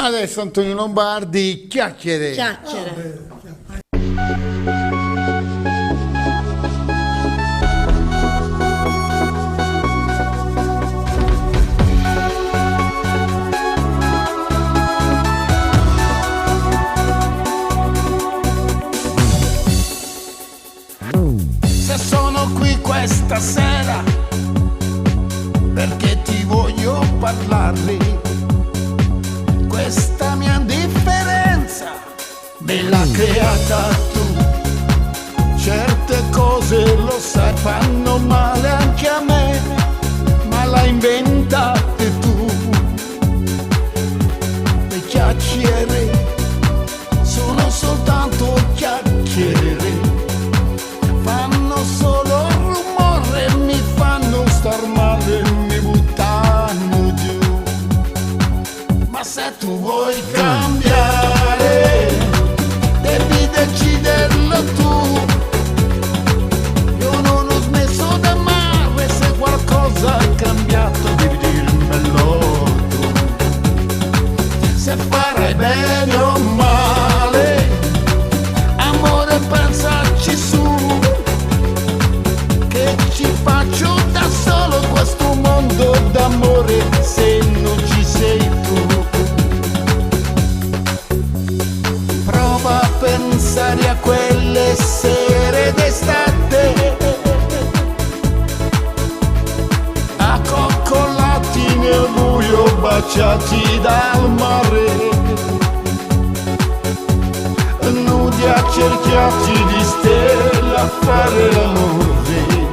Adesso Antonio Lombardi, chiacchiere. Chiacchiere. Se sono qui questa sera perché ti voglio parlarli. Questa mia indifferenza me l'ha creata tu. Certe cose, lo sai, fanno male anche a me, ma l'hai inventate tu. Le chiacchiere sono soltanto chiacchiere, fanno solo rumore, mi fanno star male, mi buttano giù. Ma se tu vuoi cambiare, devi deciderlo tu. Io non ho smesso d'amare, se qualcosa è cambiato devi dirmelo tu. Se farai bene o male, amore, pensaci su, che ci faccio da solo questo mondo d'amore se non ci sei tu. Prova a pensare a quelle sere d'estate, accoccolati nel buio, baciati dal mare, nudi accerchiati di stelle a fare l'amore.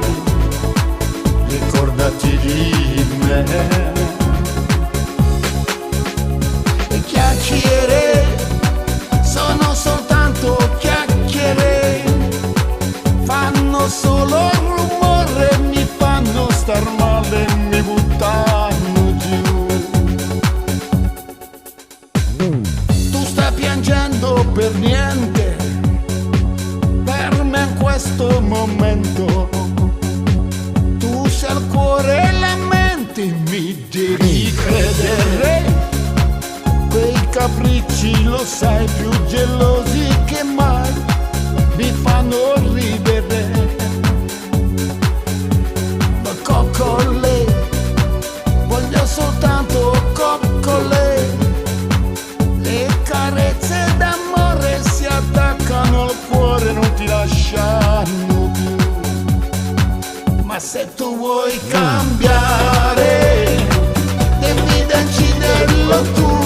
Ricordati di me. Le chiacchiere sono soltanto chiacchiere, fanno solo rumore, mi fanno star male, mi buttano giù. Tu stai piangendo per niente, per me in questo momento. Tu sei il cuore e la mente, mi devi credere. Quei capricci, lo sai, più gelosi che mai, mi fanno ridere. Ma coccole, voglio soltanto coccole. Le carezze d'amore si attaccano al cuore, non ti lasciano più. Ma se tu vuoi cambiare, devi deciderlo tu.